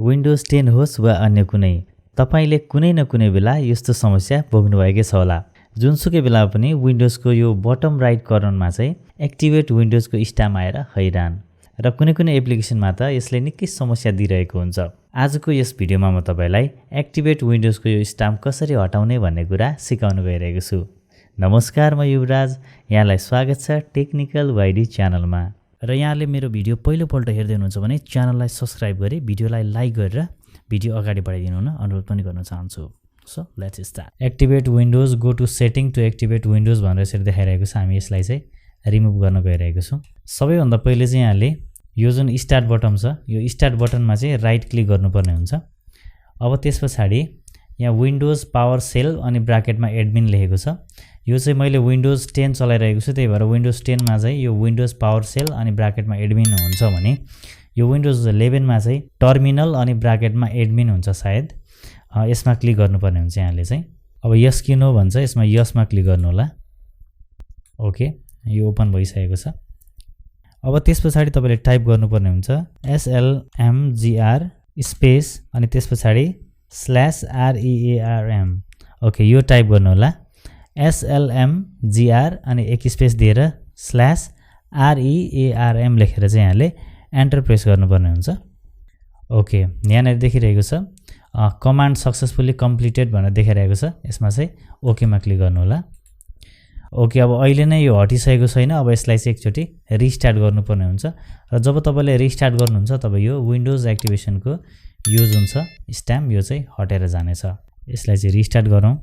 Windows 10 होस् वा अन्य कुनै, तपाईले कुनै न कुनै बेला यस्तो समस्या भोग्नुभएकै छ होला। जुनसुकै बेला पनि विन्डोजको यो बटम राइट कर्नरमा चाहिँ एक्टिभेट विन्डोजको स्ट्याम्प आएर हैरान र कुनै कुनै एप्लिकेसनमा त यसले निकै समस्या दिइरहेको हुन्छ। आजको यस भिडियोमा म तपाईलाई एक्टिभेट विन्डोजको यो स्ट्याम्प कसरी हटाउने भन्ने कुरा सिकाउन गइरहेको छु। नमस्कार, म युवराज, यहाँलाई स्वागत छ technicalyd च्यानलमा। र यहाँले मेरो भिडियो पहिलोपल्ट हेर्दै हुनुहुन्छ भने च्यानललाई सब्स्क्राइब गरी भिडियोलाई लाइक गरेर भिडियो अगाडि बढाइदिनु हुन अनुरोध पनि गर्न चाहन्छु। So let's start. Activate Windows, go to setting to activate Windows भनेर यसरी देखाइरहेको छ। हामी यसलाई चाहिँ रिमुभ गर्न गइरहेको छौँ। सबैभन्दा पहिले चाहिँ यहाँले यो जुन स्टार्ट बटन छ, यो स्टार्ट बटनमा चाहिँ राइट क्लिक गर्नुपर्ने हुन्छ। अब त्यसपछि यहाँ विन्डोज पावर सेल अनि ब्राकेटमा एडमिन लेखेको छ। यो चाहिँ मैले विन्डोज 10 चलाइरहेको छु, त्यही भएर विन्डोज 10 मा चाहिँ यो विन्डोज पावर सेल अनि ब्राकेटमा एडमिन हुन्छ भने यो विन्डोज 11 मा चाहिँ टर्मिनल अनि ब्राकेटमा एडमिन हुन्छ सायद। यसमा क्लिक गर्नुपर्ने हुन्छ यहाँले चाहिँ। अब यस कि नो भन्छ, यसमा यसमा क्लिक गर्नु होला। ओके, यो ओपन भइसकेको छ। अब त्यसपछि तपाईले टाइप गर्नुपर्ने हुन्छ SLMGR स्पेस अनि त्यसपछि /REARM। ओके, यो टाइप गर्नु होला। SLMGR अनि एक स्पेस दिएर /REARM लेखेर चाहिँ यहाँले एन्टर प्रेस गर्नुपर्ने हुन्छ। ओके, यहाँनिर देखिरहेको छ कमान्ड सक्सेसफुली कम्प्लिटेड भनेर देखाइरहेको छ। यसमा चाहिँ ओकेमा क्लिक गर्नु होला। ओके, अब अहिले नै यो हटिसकेको छैन। अब यसलाई चाहिँ एकचोटि रिस्टार्ट गर्नुपर्ने हुन्छ र जब तपाईले रिस्टार्ट गर्नुहुन्छ तब यो विन्डोज एक्टिभेसनको यो जुन छ स्ट्याम्प यो चाहिँ हटेर जानेछ। यसलाई चाहिँ रिस्टार्ट गरौँ।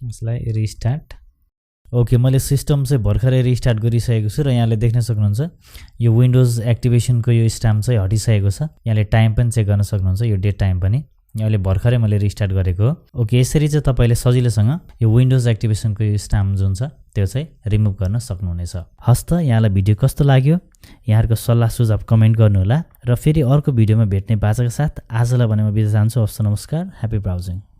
यसलाई रिस्टार्ट। ओके, मैले सिस्टम चाहिँ भर्खरै रिस्टार्ट गरिसकेको छु र यहाँले देख्न सक्नुहुन्छ यो विन्डोज एक्टिभेसनको यो स्ट्याम्प चाहिँ हटिसकेको छ। यहाँले टाइम पनि चेक गर्न सक्नुहुन्छ, यो डेट टाइम पनि अहिले भर्खरै मैले रिस्टार्ट गरेको हो। ओके, यसरी चाहिँ तपाईले सजिलोसँग यो विन्डोज एक्टिभेसनको यो स्ट्याम्प जुन छ त्यो चाहिँ रिमुभ गर्न सक्नुहुनेछ। हस्त, यहाँलाई भिडियो कस्तो लाग्यो यहाँहरुको सल्लाह सुझाव कमेन्ट गर्नुहोला र फेरि अर्को भिडियोमा भेट्ने बाचाका साथ आजलाई भने म बिदा चाहन्छु। हस्त, नमस्कार, ह्यापी ब्राउजिङ।